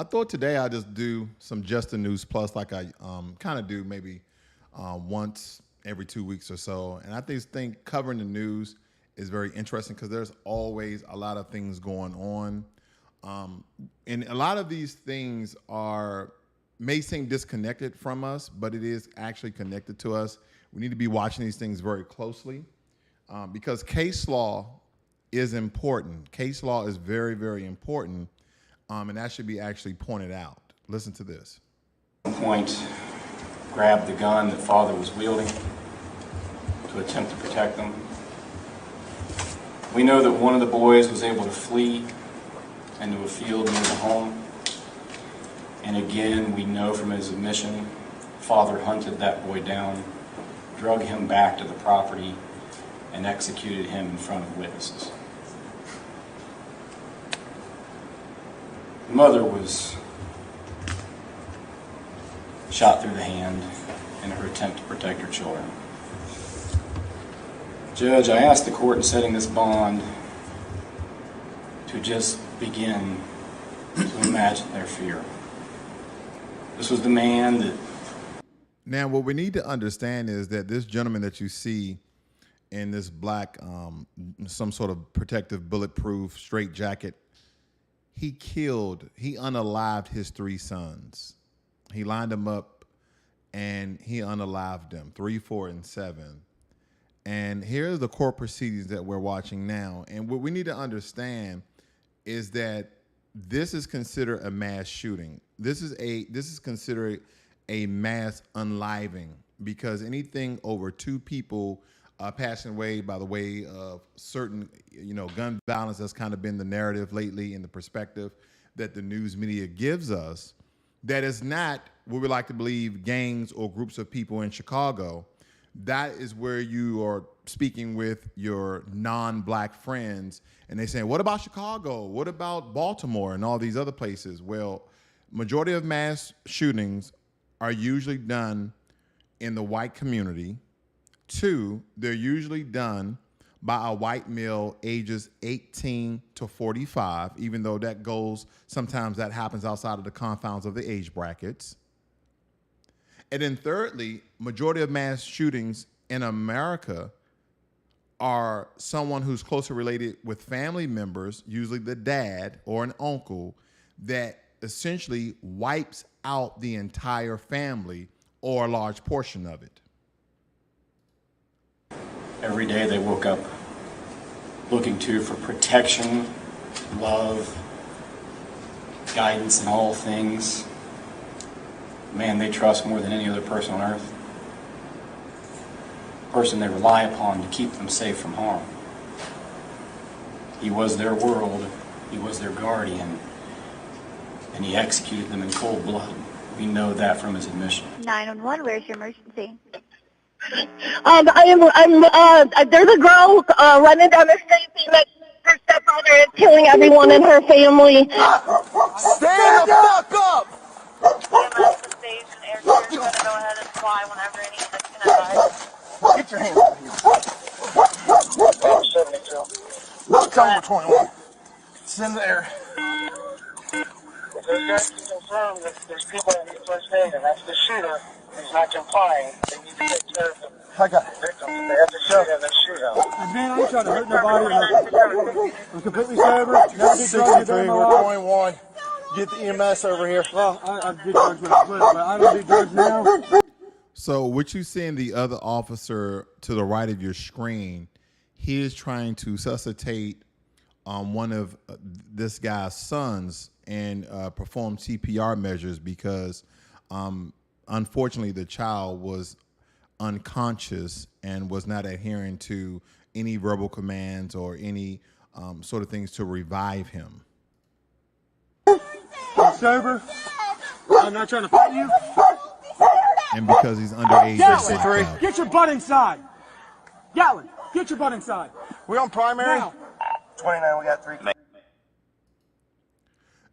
thought today I'd just do some Just the News Plus like I kind of do maybe once every 2 weeks or so. And I think covering the news is very interesting because there's always a lot of things going on. And a lot of these things may seem disconnected from us, but it is actually connected to us. We need to be watching these things very closely because case law is important. Case law is very, very important, and that should be actually pointed out. Listen to this. At one point, grabbed the gun that father was wielding to attempt to protect them. We know that one of the boys was able to flee into a field near the home. And again, we know from his admission, father hunted that boy down, drug him back to the property, and executed him in front of witnesses. The mother was shot through the hand in her attempt to protect her children. Judge, I asked the court in setting this bond to just begin to imagine their fear. This was the man that... Now, what we need to understand is that this gentleman that you see in this black, some sort of protective, bulletproof, straight jacket, he unalived his 3 sons. He lined them up and he unalived them, 3, 4, and 7. And here's the court proceedings that we're watching now. And what we need to understand is that this is considered a mass shooting. This is considered a mass unliving because anything over 2 people passing away by the way of certain, gun violence, that's kind of been the narrative lately in the perspective that the news media gives us. That is not what we like to believe gangs or groups of people in Chicago. That is where you are speaking with your non-black friends and they say, what about Chicago? What about Baltimore and all these other places? Well, majority of mass shootings are usually done in the white community. 2, they're usually done by a white male ages 18 to 45, even though sometimes that happens outside of the confines of the age brackets. And then thirdly, majority of mass shootings in America are someone who's closely related with family members, usually the dad or an uncle, that essentially wipes out the entire family or a large portion of it. Every day they woke up looking to for protection, love, guidance in all things. Man they trust more than any other person on earth. Person they rely upon to keep them safe from harm. He was their world, he was their guardian, and he executed them in cold blood. We know that from his admission. 911, where's your emergency? There's a girl running down the street saying that her stepfather is killing everyone in her family. Stand the fuck up! EMS and stage and air crew are going to go ahead and fly whenever any can advise. Get your hands out of here. 72. Tell me 21. Send the air. There's got to be confirmed that there's people in the first aid, and that's the shooter who's not complying. They need to take care of the victims. They have to shoot him and shoot him. Man, I ain't trying to hurt nobody. I'm completely sober. Never did drugs 63, in my we're life. 21. Get the EMS over here. Well, I did drugs when I quit, but I don't do drugs now. So what you see in the other officer to the right of your screen, he is trying to suscitate one of this guy's sons and perform CPR measures because unfortunately the child was unconscious and was not adhering to any verbal commands or any sort of things to revive him. I'm sober. I'm not trying to fight you. And because he's underage, Gatlin, get your butt inside. Gatlin, get your butt inside. We on primary? Now. 29, we got 3.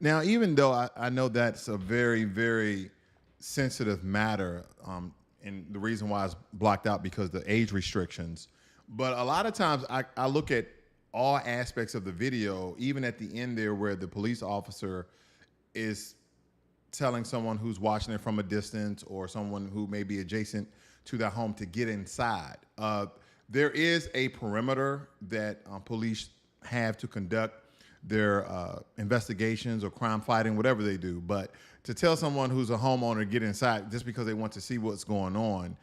Now, even though I know that's a very, very sensitive matter, and the reason why it's blocked out because of the age restrictions, but a lot of times I look at all aspects of the video, even at the end there where the police officer is telling someone who's watching it from a distance or someone who may be adjacent to that home to get inside. There is a perimeter that police have to conduct their investigations or crime fighting, whatever they do. But to tell someone who's a homeowner to get inside just because they want to see what's going on,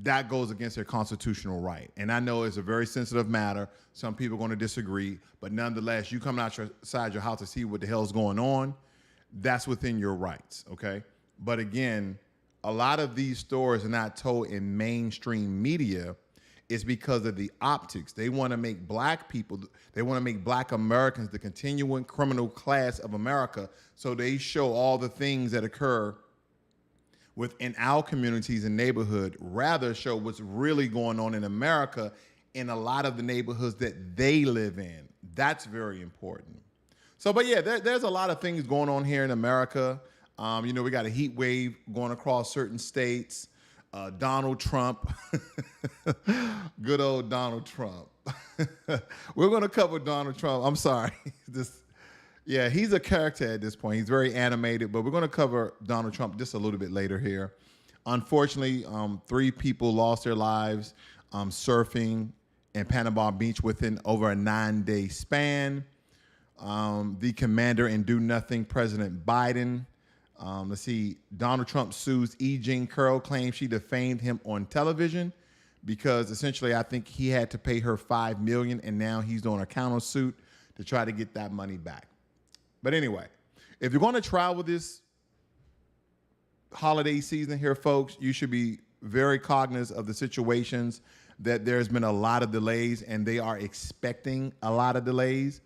that goes against their constitutional right. And I know it's a very sensitive matter. Some people are going to disagree, but nonetheless, you coming outside your house to see what the hell's going on, that's within your rights, okay? But again, a lot of these stories are not told in mainstream media. It's because of the optics. They want to make black people, they want to make black Americans the continuing criminal class of America. So they show all the things that occur within our communities and neighborhood, rather show what's really going on in America in a lot of the neighborhoods that they live in. That's very important. So, but yeah, there's a lot of things going on here in America. We got a heat wave going across certain states. Donald Trump, good old Donald Trump. We're going to cover Donald Trump. I'm sorry. He's a character at this point. He's very animated, but we're going to cover Donald Trump just a little bit later here. Unfortunately, 3 people lost their lives surfing in Panama Beach within over a 9-day span. The commander in Do Nothing, President Biden. Let's see. Donald Trump sues E. Jean Carroll, claims she defamed him on television because essentially I think he had to pay her $5 million, and now he's doing a countersuit to try to get that money back. But anyway, if you're going to travel this holiday season here, folks, you should be very cognizant of the situations that there's been a lot of delays, and they are expecting a lot of delays.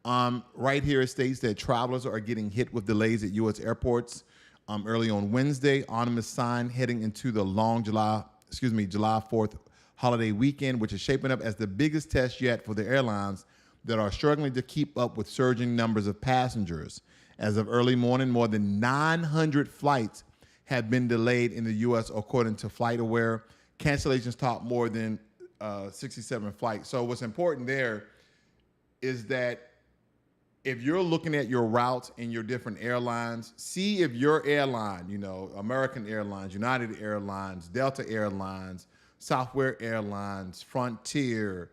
Right here it states that travelers are getting hit with delays at U.S. airports. Early on Wednesday, ominous sign heading into the long July 4th holiday weekend, which is shaping up as the biggest test yet for the airlines that are struggling to keep up with surging numbers of passengers. As of early morning, more than 900 flights have been delayed in the U.S., according to FlightAware. Cancellations top more than 67 flights. So what's important there is that if you're looking at your routes and your different airlines, see if your airline, American Airlines, United Airlines, Delta Airlines, Southwest Airlines, Frontier,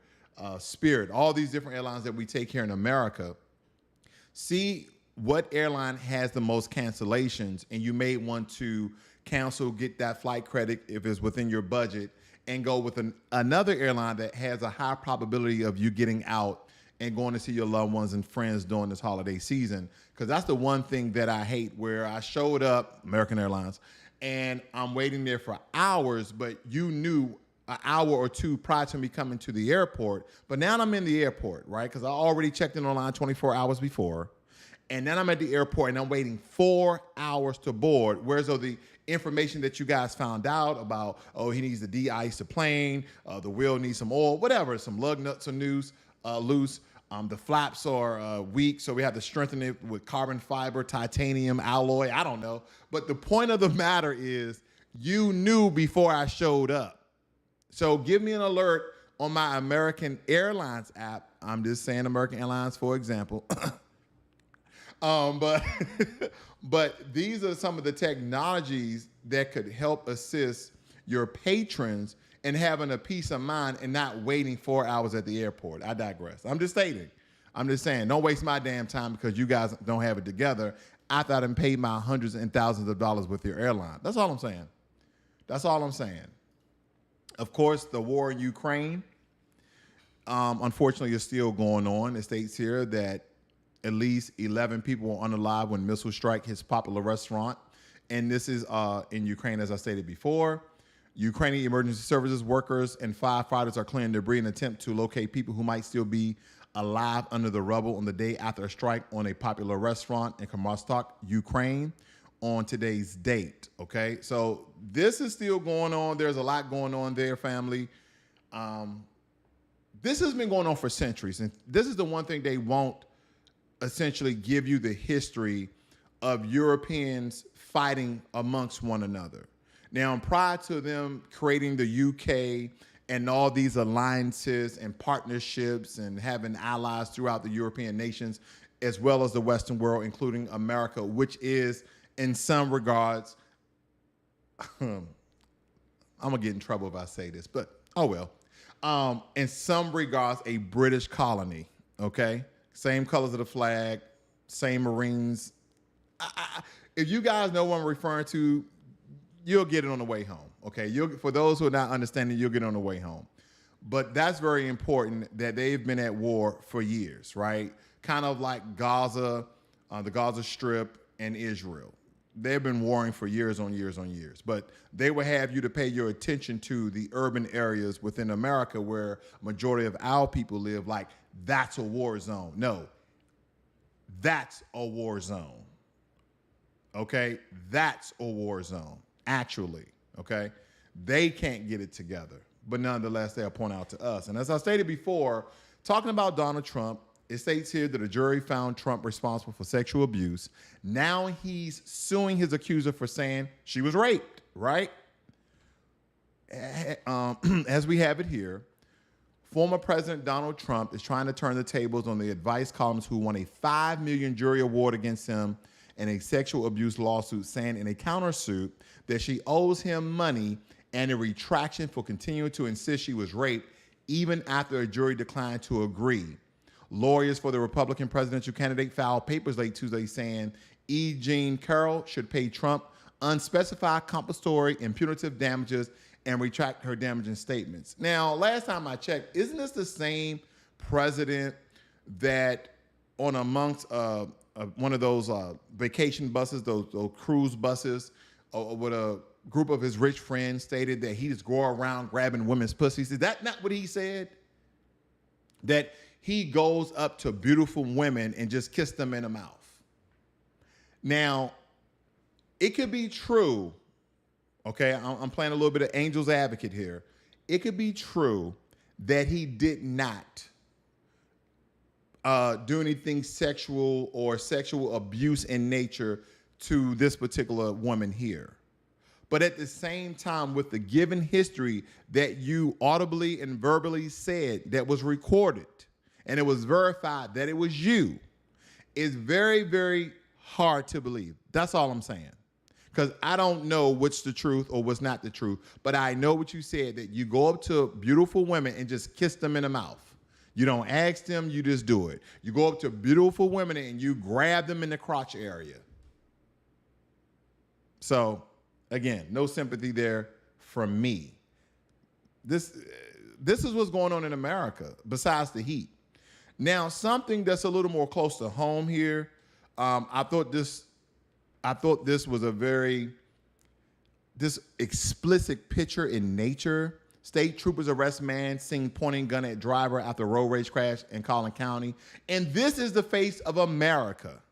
Spirit, all these different airlines that we take here in America, see what airline has the most cancellations, and you may want to cancel, get that flight credit if it's within your budget, and go with another airline that has a high probability of you getting out and going to see your loved ones and friends during this holiday season. Because that's the one thing that I hate, where I showed up, American Airlines, and I'm waiting there for hours, but you knew an hour or two prior to me coming to the airport. But now I'm in the airport, right? Because I already checked in online 24 hours before. And then I'm at the airport and I'm waiting 4 hours to board. Whereas the information that you guys found out about, he needs to de-ice the plane, the wheel needs some oil, whatever, some lug nuts are loose. The flaps are weak, so we have to strengthen it with carbon fiber, titanium, alloy, I don't know. But the point of the matter is you knew before I showed up. So give me an alert on my American Airlines app. I'm just saying American Airlines, for example. But these are some of the technologies that could help assist your patrons in having a peace of mind and not waiting 4 hours at the airport. I digress. I'm just saying, don't waste my damn time because you guys don't have it together after I done paid my hundreds and thousands of dollars with your airline. That's all I'm saying. Of course, the war in Ukraine, unfortunately, is still going on. It states here that at least 11 people were unalive when missile strike hits popular restaurant. And this is in Ukraine, as I stated before. Ukrainian emergency services workers and firefighters are clearing debris in an attempt to locate people who might still be alive under the rubble on the day after a strike on a popular restaurant in Kramatorsk, Ukraine, on today's date, okay? So this is still going on. There's a lot going on there, family. This has been going on for centuries, and this is the one thing they won't essentially give you the history of Europeans fighting amongst one another. Now, prior to them creating the UK and all these alliances and partnerships and having allies throughout the European nations, as well as the Western world, including America, which is in some regards, I'm gonna get in trouble if I say this, but oh well. In some regards, a British colony. Okay, same colors of the flag, same Marines. If you guys know what I'm referring to, you'll get it on the way home. Okay, for those who are not understanding, you'll get it on the way home. But that's very important that they've been at war for years, right? Kind of like Gaza, the Gaza Strip, and Israel. They've been warring for years on years on years. But they will have you to pay your attention to the urban areas within America where majority of our people live, like that's a war zone. No, that's a war zone. Okay? That's a war zone, actually. Okay? They can't get it together. But nonetheless, they'll point out to us. And as I stated before, talking about Donald Trump, it states here that a jury found Trump responsible for sexual abuse. Now he's suing his accuser for saying she was raped, right? As we have it here, former President Donald Trump is trying to turn the tables on the advice columnist who won a $5 million jury award against him in a sexual abuse lawsuit, saying in a countersuit that she owes him money and a retraction for continuing to insist she was raped, even after a jury declined to agree. Lawyers for the Republican presidential candidate filed papers late Tuesday saying E. Jean Carroll should pay Trump unspecified compensatory and punitive damages and retract her damaging statements. Now, last time I checked, isn't this the same president that on amongst one of those vacation buses, those cruise buses, with a group of his rich friends stated that he just go around grabbing women's pussies? Is that not what he said? That he goes up to beautiful women and just kiss them in the mouth. Now, it could be true, okay? I'm playing a little bit of angel's advocate here. It could be true that he did not do anything sexual or sexual abuse in nature to this particular woman here. But at the same time, with the given history that you audibly and verbally said that was recorded, and it was verified that it was you, it's very, very hard to believe. That's all I'm saying. Because I don't know what's the truth or what's not the truth, but I know what you said, that you go up to beautiful women and just kiss them in the mouth. You don't ask them, you just do it. You go up to beautiful women and you grab them in the crotch area. So, again, no sympathy there from me. This is what's going on in America, besides the heat. Now, something that's a little more close to home here. I thought this was this explicit picture in nature. State troopers arrest man seen pointing gun at driver after road rage crash in Collin County. And this is the face of America.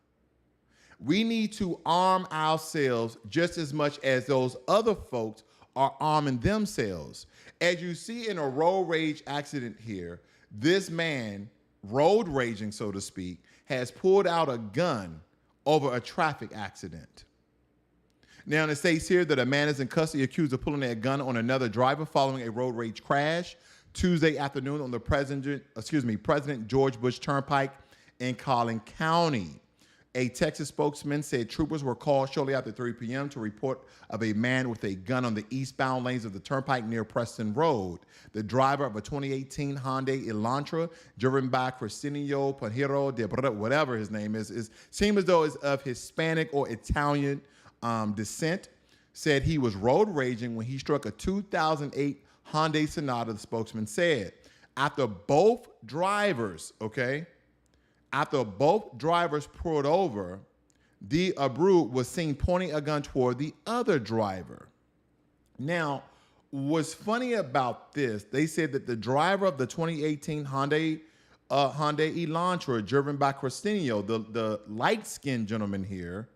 We need to arm ourselves just as much as those other folks are arming themselves. As you see in a road rage accident here, this man, road raging, so to speak, has pulled out a gun over a traffic accident. Now, it states here that a man is in custody accused of pulling a gun on another driver following a road rage crash Tuesday afternoon on the President George Bush Turnpike in Collin County. A Texas spokesman said troopers were called shortly after 3 p.m. to report of a man with a gun on the eastbound lanes of the turnpike near Preston Road. The driver of a 2018 Hyundai Elantra, driven by Cristinio Pinheiro de whatever his name is seems as though it's of Hispanic or Italian descent, said he was road raging when he struck a 2008 Hyundai Sonata, the spokesman said. After both drivers pulled over, the Abreu was seen pointing a gun toward the other driver. Now, what's funny about this, they said that the driver of the 2018 Hyundai Elantra, driven by Cristinio, the light-skinned gentleman here,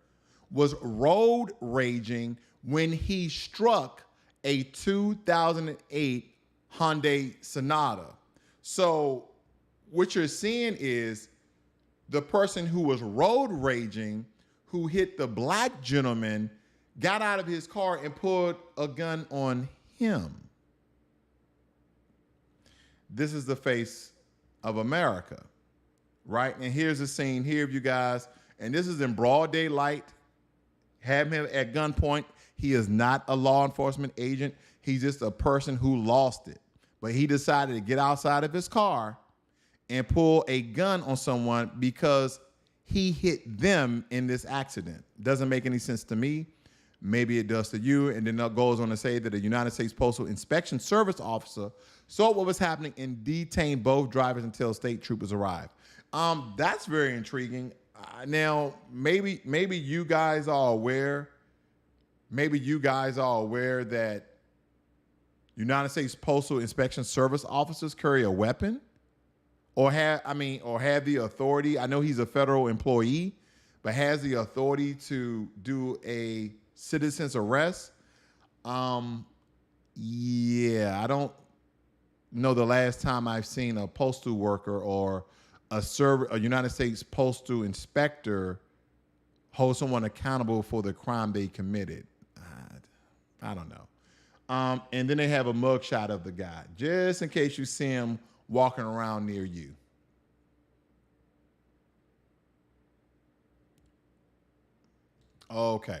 was road raging when he struck a 2008 Hyundai Sonata. So what you're seeing is the person who was road raging, who hit the black gentleman, got out of his car and pulled a gun on him. This is the face of America. right? And here's the scene here of you guys. And this is in broad daylight. Have him at gunpoint. He is not a law enforcement agent. He's just a person who lost it. But he decided to get outside of his car and pull a gun on someone because he hit them in this accident. Doesn't make any sense to me. Maybe it does to you. And then it goes on to say that a United States Postal Inspection Service officer saw what was happening and detained both drivers until state troopers arrived. That's very intriguing. Now, maybe you guys are aware. Maybe you guys are aware that United States Postal Inspection Service officers carry a weapon, or have the authority. I know he's a federal employee, but has the authority to do a citizen's arrest. Yeah, I don't know the last time I've seen a postal worker or a United States postal inspector hold someone accountable for the crime they committed. I don't know. And then they have a mugshot of the guy, just in case you see him walking around near you. Okay.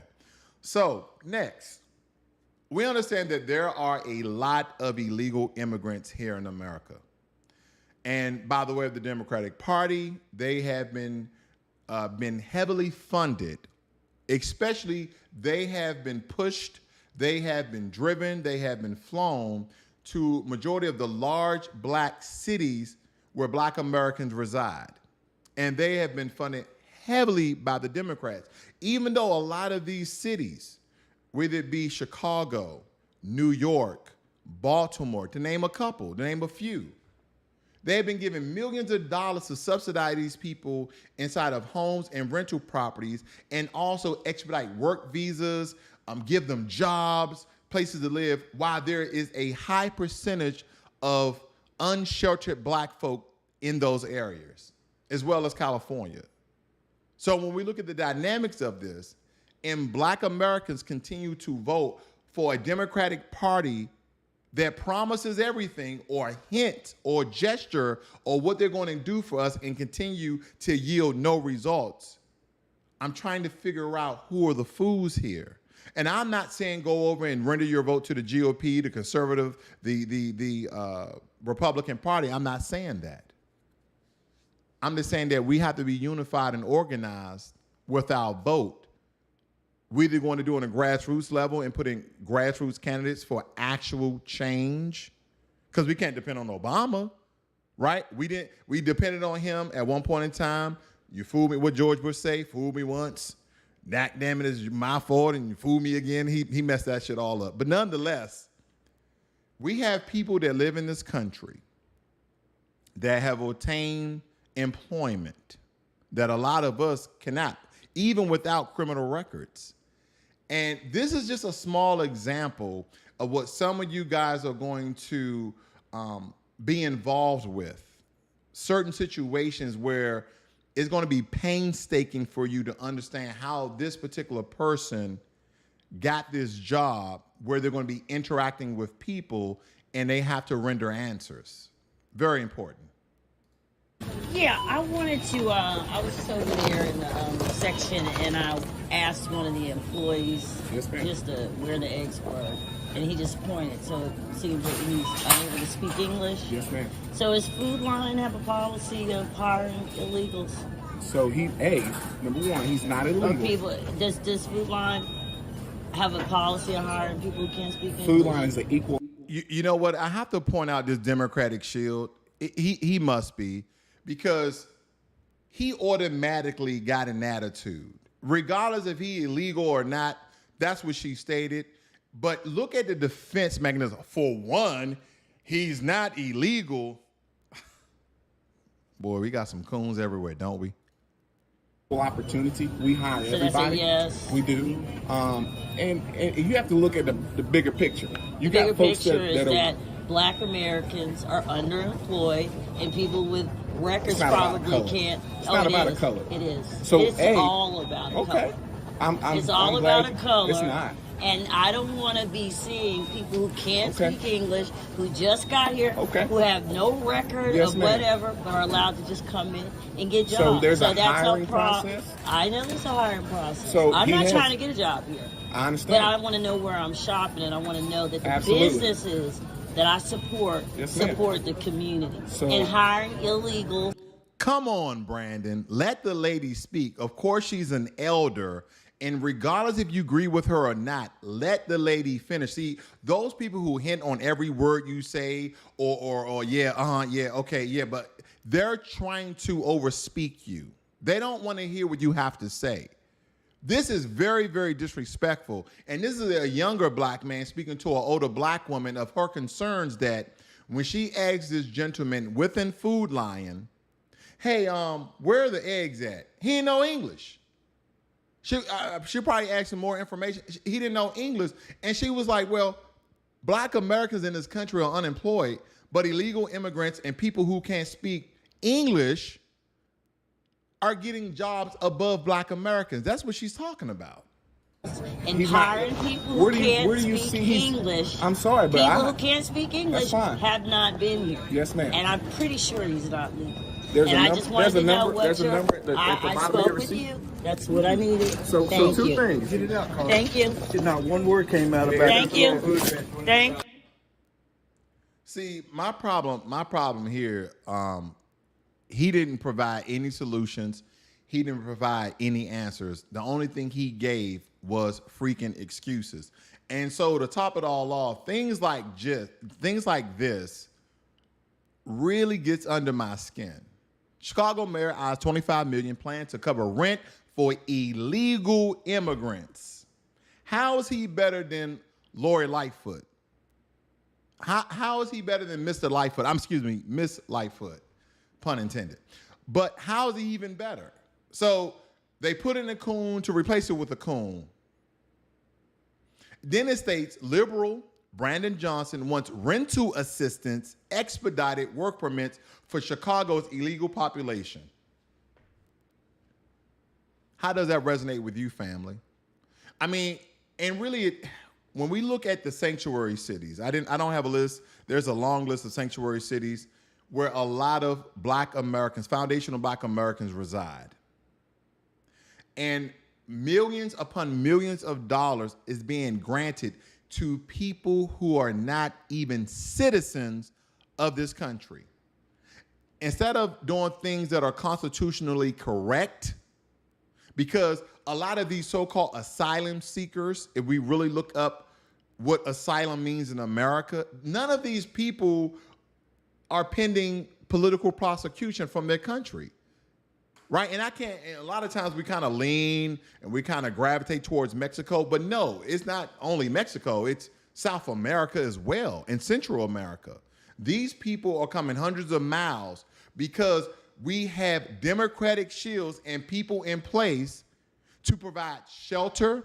So next, we understand that there are a lot of illegal immigrants here in America. And by the way of the Democratic Party, they have been heavily funded. Especially, they have been pushed, they have been driven, they have been flown to majority of the large black cities where black Americans reside. And they have been funded heavily by the Democrats. Even though a lot of these cities, whether it be Chicago, New York, Baltimore, to name a couple, to name a few, they have been given millions of dollars to subsidize these people inside of homes and rental properties, and also expedite work visas, give them jobs, places to live, while there is a high percentage of unsheltered black folk in those areas, as well as California. So when we look at the dynamics of this, and black Americans continue to vote for a Democratic Party that promises everything or hint or gesture or what they're going to do for us and continue to yield no results, I'm trying to figure out who are the fools here. And I'm not saying go over and render your vote to the GOP, the conservative, the Republican Party. I'm not saying that. I'm just saying that we have to be unified and organized with our vote. We're either going to do it on a grassroots level and put in grassroots candidates for actual change, because we can't depend on Obama, right? We depended on him at one point in time. You fooled me. What George Bush say? Fooled me once. That damn it is my fault, and you fooled me again. He messed that shit all up. But nonetheless, we have people that live in this country that have obtained employment that a lot of us cannot, even without criminal records. And this is just a small example of what some of you guys are going to be involved with. Certain situations where it's going to be painstaking for you to understand how this particular person got this job, where they're going to be interacting with people and they have to render answers. Very important. Yeah, I wanted to, I was just over there in the section, and I asked one of the employees just where the eggs were, and he just pointed, so it seems that he's unable to speak English. Yes, ma'am. So does Food Line have a policy of hiring illegals? So number one, he's not illegal. Or does Food Line have a policy of hiring people who can't speak English? Food Line is an equal. You know what? I have to point out this Democratic shield. He must be, because he automatically got an attitude. Regardless if he illegal or not, that's what she stated. But look at the defense mechanism. For one, he's not illegal. Boy, we got some coons everywhere, don't we? Opportunity. We hire So everybody. Yes. We do. And you have to look at the bigger picture. You The bigger got folks picture is that that black Americans are underemployed, and people with records It's not about probably color. can't. It's not about a color. It is. So, it's A, all about a okay. color. I'm It's all glad about a color. It's not. And I don't want to be seeing people who can't Okay. speak English, who just got here, Okay. who have no record Yes, of ma'am. whatever, but are allowed to just come in and get jobs. So there's a that's hiring process? I know there's a hiring process. So I'm he not has- trying to get a job here. I understand. But I want to know where I'm shopping, and I want to know that the Absolutely. businesses that I support Yes, ma'am. support the community. So- and hiring illegal. Come on, Brandon. Let the lady speak. Of course, she's an elder. And regardless if you agree with her or not, let the lady finish. See, those people who hint on every word you say, or yeah, yeah, okay, yeah, but they're trying to overspeak you. They don't want to hear what you have to say. This is very, very disrespectful. And this is a younger black man speaking to an older black woman of her concerns that when she asks this gentleman within Food Lion, hey, where are the eggs at? He didn't know English. She probably asked him more information. He didn't know English. And she was like, well, black Americans in this country are unemployed, but illegal immigrants and people who can't speak English are getting jobs above black Americans. That's what she's talking about. And He's not- hiring people where who do you- can't where do you speak see he's- English. I'm sorry, but people I- who can't speak English fine. have not been here. Yes, ma'am. And I'm pretty sure he's not legal. There's and a I number- just wanted there's a to know number- what there's a your. number at the I bottom of spoke your with receipt. you. That's what I needed. So Thank two you. things. Get it out, Carl. Thank you. Not one word came out about Thank you. Thank you. See, my problem here, he didn't provide any solutions. He didn't provide any answers. The only thing he gave was freaking excuses. And so to top it all off, things like this really gets under my skin. Chicago Mayor eyes $25 million plan to cover rent for illegal immigrants. How is he better than Lori Lightfoot? How is he better than Mr. Lightfoot? Miss Lightfoot, pun intended. But how is he even better? So they put in a coon to replace it with a coon. Then it states liberal Brandon Johnson wants rental assistance, expedited work permits for Chicago's illegal population. How does that resonate with you, family? I mean, and really, when we look at the sanctuary cities, I don't have a list. There's a long list of sanctuary cities where a lot of black Americans, foundational black Americans reside. And millions upon millions of dollars is being granted to people who are not even citizens of this country. Instead of doing things that are constitutionally correct, because a lot of these so-called asylum seekers, if we really look up what asylum means in America, none of these people are pending political prosecution from their country. Right? And a lot of times we kind of lean and we kind of gravitate towards Mexico, but no, it's not only Mexico, it's South America as well, and Central America. These people are coming hundreds of miles because we have democratic shields and people in place to provide shelter,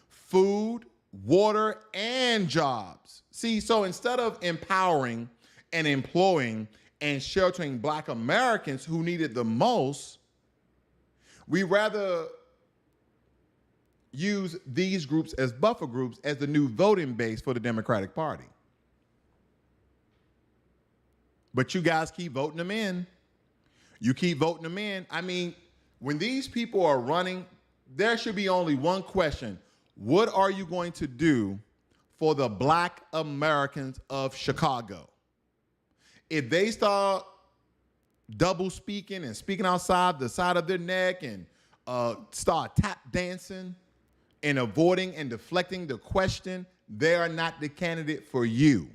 food, water, and jobs. See, so instead of empowering and employing and sheltering black Americans who need it the most, we rather use these groups as buffer groups as the new voting base for the Democratic Party. But you guys keep voting them in. You keep voting them in. I mean, when these people are running, there should be only one question. What are you going to do for the black Americans of Chicago? If they start double speaking and speaking outside the side of their neck and start tap dancing and avoiding and deflecting the question, they are not the candidate for you.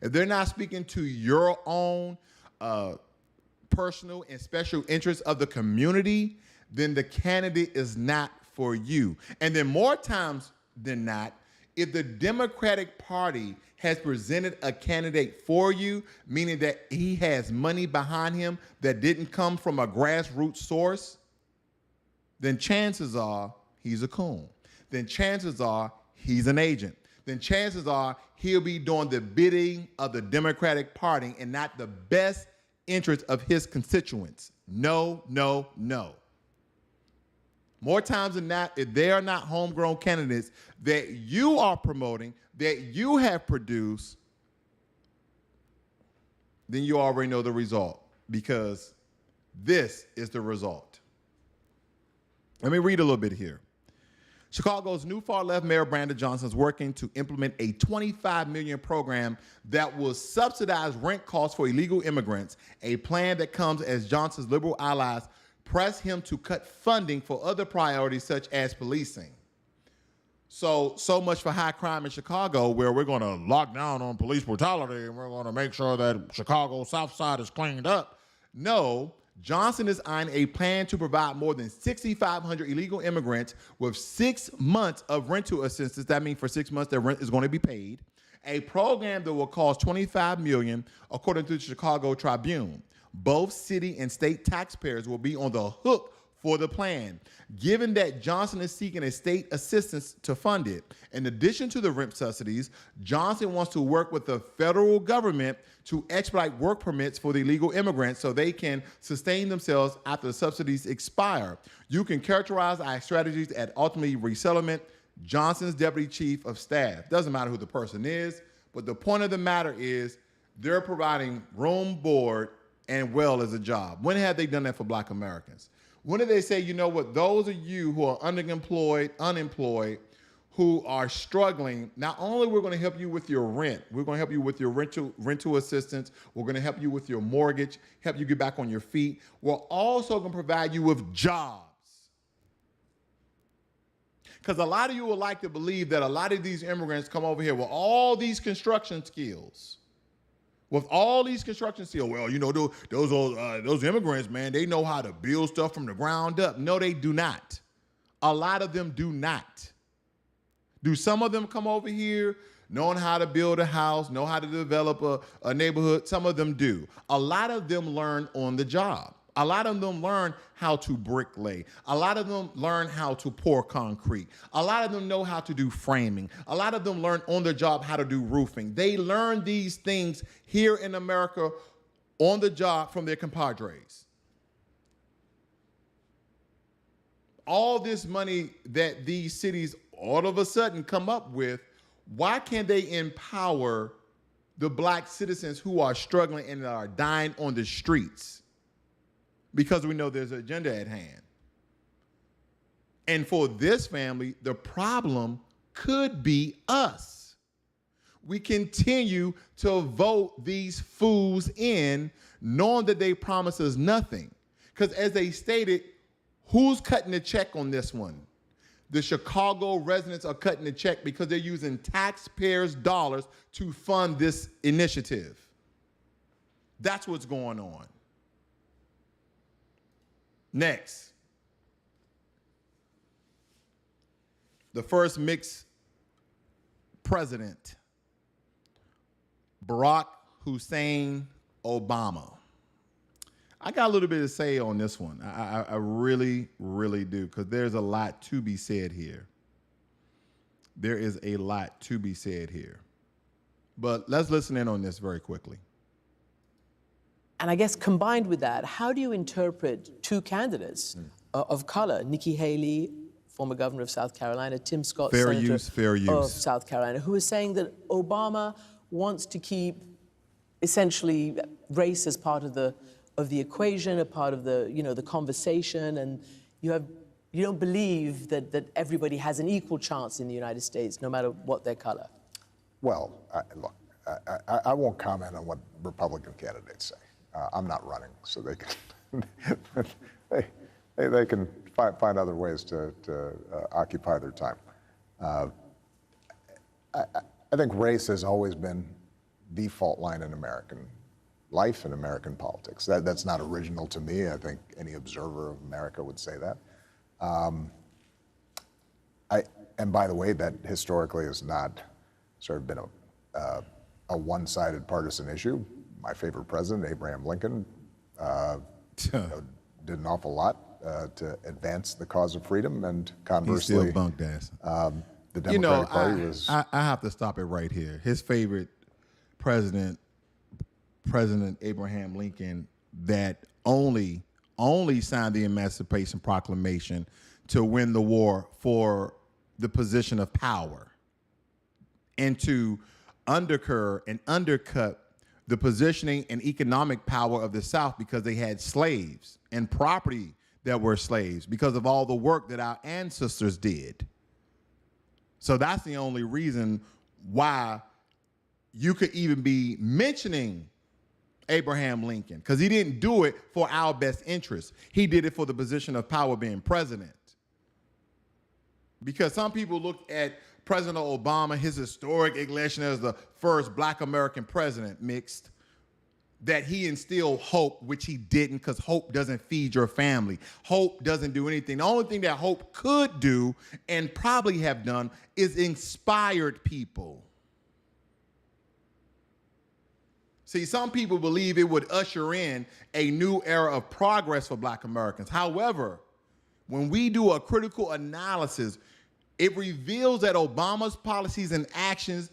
If they're not speaking to your own personal and special interests of the community, then the candidate is not for you. And then more times than not, if the Democratic Party has presented a candidate for you, meaning that he has money behind him that didn't come from a grassroots source, then chances are he's a coon. Then chances are he's an agent. Then chances are he'll be doing the bidding of the Democratic Party and not the best interest of his constituents. No, no, no. More times than not, if they are not homegrown candidates that you are promoting, that you have produced, then you already know the result, because this is the result. Let me read a little bit here. Chicago's new far-left mayor, Brandon Johnson, is working to implement a $25 million program that will subsidize rent costs for illegal immigrants, a plan that comes as Johnson's liberal allies press him to cut funding for other priorities such as policing. So much for high crime in Chicago, where we're going to lock down on police brutality and we're going to make sure that Chicago's South Side is cleaned up. No, Johnson is on a plan to provide more than 6,500 illegal immigrants with 6 months of rental assistance. That means for 6 months their rent is going to be paid. A program that will cost $25 million, according to the Chicago Tribune. Both city and state taxpayers will be on the hook for the plan, given that Johnson is seeking a state assistance to fund it. In addition to the rent subsidies, Johnson wants to work with the federal government to expedite work permits for the illegal immigrants so they can sustain themselves after the subsidies expire. You can characterize our strategies as ultimately resettlement. Johnson's deputy chief of staff. Doesn't matter who the person is, but the point of the matter is they're providing room, board, and well as a job. When have they done that for Black Americans? When did they say, you know what, those of you who are underemployed, unemployed, who are struggling, not only we're going to help you with your rent, we're going to help you with your rental assistance, we're going to help you with your mortgage, help you get back on your feet. We're also going to provide you with jobs. Because a lot of you would like to believe that a lot of these immigrants come over here with all these construction skills. With all these construction skills, well, you know, those immigrants, man, they know how to build stuff from the ground up. No, they do not. A lot of them do not. Do some of them come over here knowing how to build a house, know how to develop a neighborhood? Some of them do. A lot of them learn on the job. A lot of them learn how to bricklay. A lot of them learn how to pour concrete. A lot of them know how to do framing. A lot of them learn on the job how to do roofing. They learn these things here in America on the job from their compadres. All this money that these cities all of a sudden come up with, why can't they empower the Black citizens who are struggling and are dying on the streets? Because we know there's an agenda at hand. And for this family, the problem could be us. We continue to vote these fools in, knowing that they promise us nothing. Because as they stated, who's cutting the check on this one? The Chicago residents are cutting the check because they're using taxpayers' dollars to fund this initiative. That's what's going on. Next, the first mixed president, Barack Hussein Obama. I got a little bit to say on this one. I really, really do, because there's a lot to be said here. There is a lot to be said here. But let's listen in on this very quickly. And I guess combined with that, how do you interpret two candidates of color, Nikki Haley, former governor of South Carolina, Tim Scott, senator of South Carolina, who is saying that Obama wants to keep essentially race as part of the equation, a part of the conversation, and you don't believe that everybody has an equal chance in the United States, no matter what their color? Well, look, I won't comment on what Republican candidates say. I'm not running, so they can they can find other ways to occupy their time. I think race has always been the fault line in American life and American politics. That's not original to me. I think any observer of America would say that. And by the way, that historically has not sort of been a one-sided partisan issue. My favorite president, Abraham Lincoln, did an awful lot to advance the cause of freedom, and conversely, he still bunked ass. The Democratic Party was. I have to stop it right here. His favorite president, President Abraham Lincoln, that only signed the Emancipation Proclamation to win the war for the position of power and to undercut the positioning and economic power of the South because they had slaves and property that were slaves because of all the work that our ancestors did. So that's the only reason why you could even be mentioning Abraham Lincoln, because he didn't do it for our best interest. He did it for the position of power, being president. Because some people look at President Obama, his historic election as the first Black American president, mixed, that he instilled hope, which he didn't, because hope doesn't feed your family. Hope doesn't do anything. The only thing that hope could do and probably have done is inspired people. See, some people believe it would usher in a new era of progress for Black Americans. However, when we do a critical analysis, it reveals that Obama's policies and actions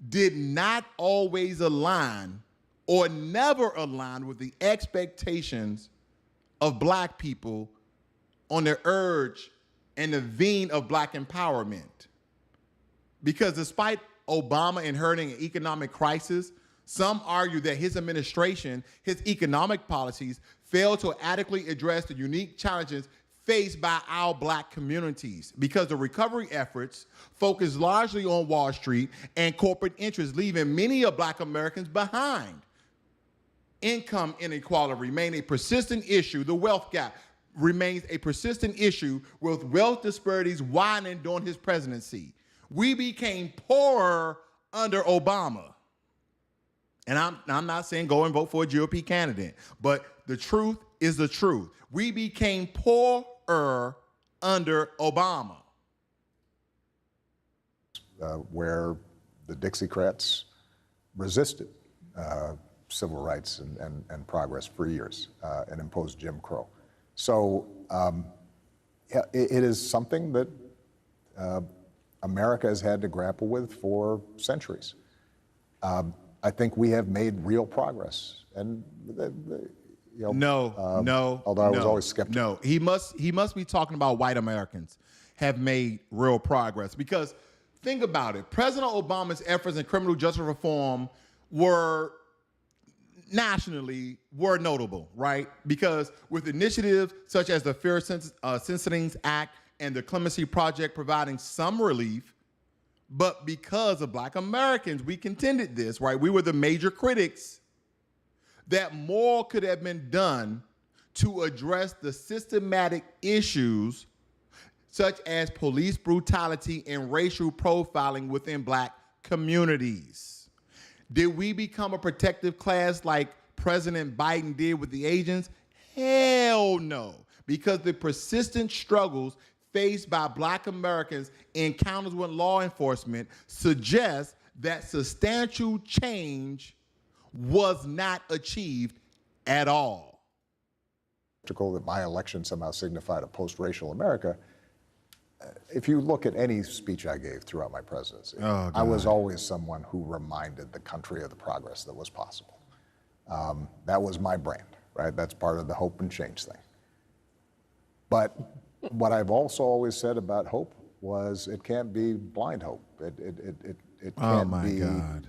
did not always align or never align with the expectations of Black people on the urge and the vein of Black empowerment. Because despite Obama inheriting an economic crisis, some argue that his administration, his economic policies, failed to adequately address the unique challenges faced by our Black communities because the recovery efforts focused largely on Wall Street and corporate interests, leaving many of Black Americans behind. Income inequality remained a persistent issue. The wealth gap remains a persistent issue, with wealth disparities widening during his presidency. We became poorer under Obama. And I'm not saying go and vote for a GOP candidate, but the truth is the truth. We became poorer under Obama. Where the Dixiecrats resisted civil rights and progress for years and imposed Jim Crow. So yeah, it is something that America has had to grapple with for centuries. I think we have made real progress, and you know, although I was always skeptical. No, he must be talking about white Americans have made real progress, because think about it. President Obama's efforts in criminal justice reform were nationally notable, right? Because with initiatives such as the Fair Sentencing Act and the Clemency Project providing some relief, but because of Black Americans, we contended this, right? We were the major critics, that more could have been done to address the systematic issues such as police brutality and racial profiling within Black communities. Did we become a protective class like President Biden did with the agents? Hell no, because the persistent struggles faced by Black Americans in encounters with law enforcement suggests that substantial change was not achieved at all. That my election somehow signified a post-racial America. If you look at any speech I gave throughout my presidency, I was always someone who reminded the country of the progress that was possible. That was my brand, right? That's part of the hope and change thing. But what I've also always said about hope was it can't be blind hope. It can't be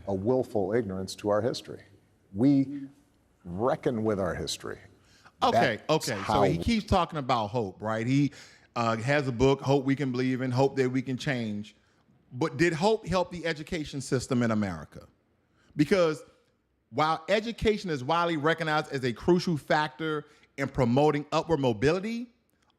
a willful ignorance to our history. We reckon with our history. Okay. So he keeps talking about hope, right? He has a book, Hope We Can Believe In, Hope That We Can Change. But did hope help the education system in America? Because while education is widely recognized as a crucial factor in promoting upward mobility,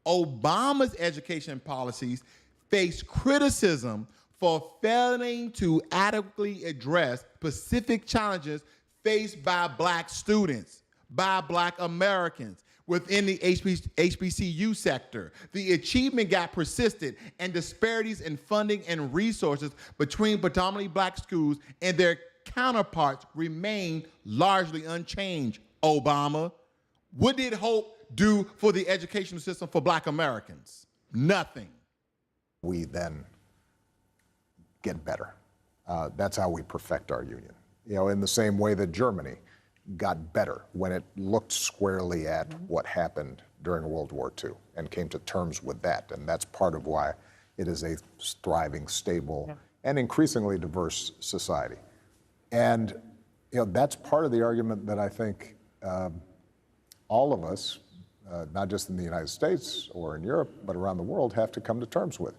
Obama's education policies face criticism for failing to adequately address specific challenges faced by Black students, by Black Americans within the HBCU sector. The achievement gap persisted, and disparities in funding and resources between predominantly Black schools and their counterparts remain largely unchanged. Obama, what did hope do for the educational system for Black Americans? Nothing. We then get better. That's how we perfect our union. You know, in the same way that Germany got better when it looked squarely at what happened during World War II and came to terms with that. And that's part of why it is a thriving, stable, and increasingly diverse society. And that's part of the argument that I think all of us, not just in the United States or in Europe, but around the world, have to come to terms with.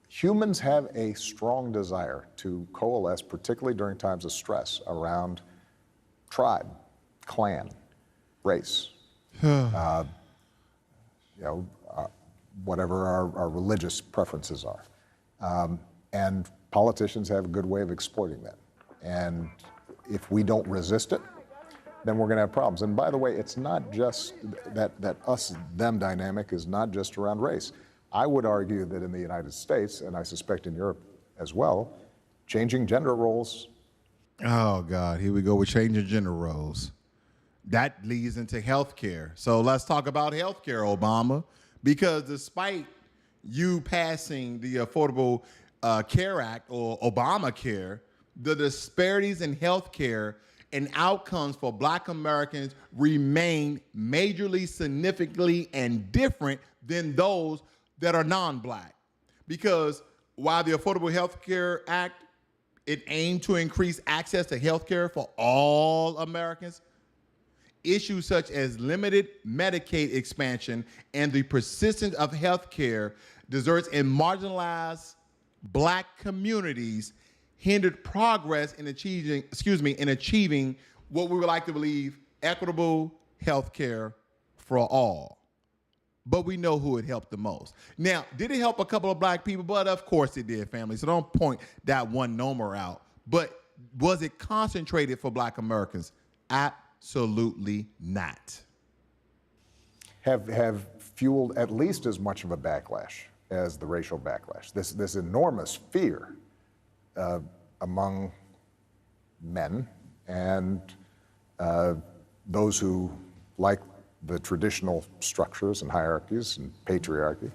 Humans have a strong desire to coalesce, particularly during times of stress, around tribe, clan, race, whatever our religious preferences are. And politicians have a good way of exploiting that. And if we don't resist it, then we're going to have problems. And by the way, it's not just that us-them dynamic is not just around race. I would argue that in the United States, and I suspect in Europe as well, changing gender roles. Oh, God, here we go with changing gender roles. That leads into healthcare. So let's talk about healthcare, Obama, because despite you passing the Affordable Care Act or Obamacare, the disparities in healthcare and outcomes for Black Americans remain majorly, significantly, and different than those that are non-Black. Because while the Affordable Health Care Act, it aimed to increase access to health care for all Americans, issues such as limited Medicaid expansion and the persistence of health care deserts in marginalized Black communities hindered progress in achieving what we would like to believe equitable health care for all. But we know who it helped the most. Now, did it help a couple of Black people? But of course it did, family. So don't point that one number out. But was it concentrated for Black Americans? Absolutely not. Have fueled at least as much of a backlash as the racial backlash. This enormous fear among men and those who like the traditional structures and hierarchies and patriarchy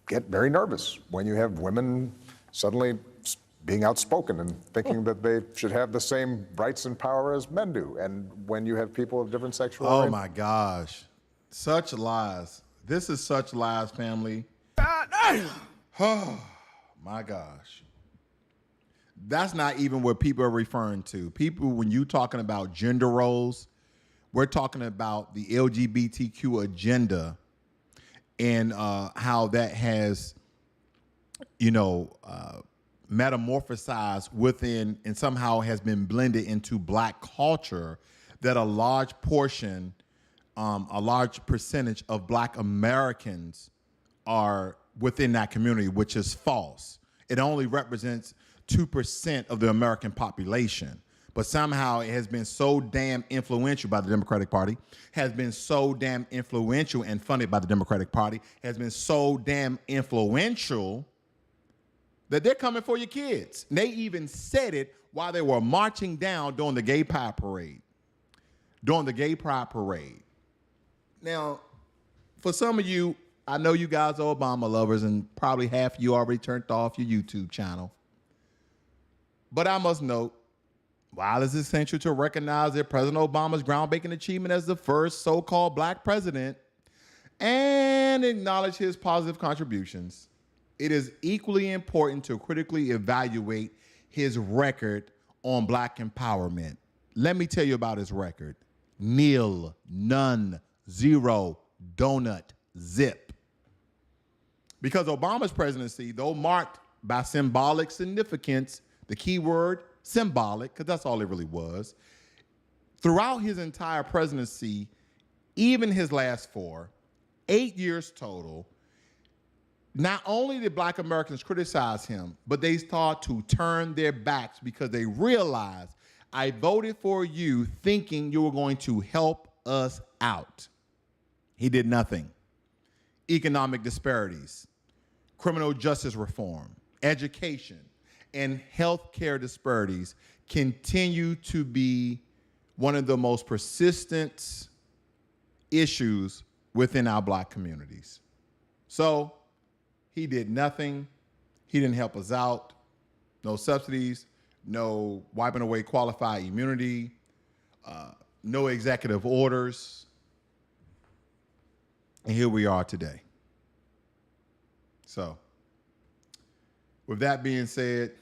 get very nervous when you have women suddenly being outspoken and thinking that they should have the same rights and power as men do, and when you have people of different sexuality. Oh my gosh, such lies. This is such lies, family. Oh my gosh. That's not even what people are referring to. People, when you're talking about gender roles, we're talking about the LGBTQ agenda and how that has, metamorphosized within and somehow has been blended into Black culture, that a large portion, a large percentage of Black Americans are within that community, which is false. It only represents 2% of the American population. But somehow it has been so damn influential by the Democratic Party, has been so damn influential and funded by the Democratic Party, has been so damn influential that they're coming for your kids. And they even said it while they were marching down during the Gay Pride Parade. Now, for some of you, I know you guys are Obama lovers, and probably half of you already turned off your YouTube channel. But I must note, while it's essential to recognize that President Obama's groundbreaking achievement as the first so-called Black president and acknowledge his positive contributions, it is equally important to critically evaluate his record on Black empowerment. Let me tell you about his record. Nil, none, zero, donut, zip. Because Obama's presidency, though marked by symbolic significance, the key word, symbolic, because that's all it really was, throughout his entire presidency, even his last 8 years total, not only did Black Americans criticize him, but they started to turn their backs because they realized, I voted for you thinking you were going to help us out. He did nothing. Economic disparities, criminal justice reform, education, and healthcare disparities continue to be one of the most persistent issues within our Black communities. So he did nothing. He didn't help us out. No subsidies, no wiping away qualified immunity, no executive orders. And here we are today. So, with that being said,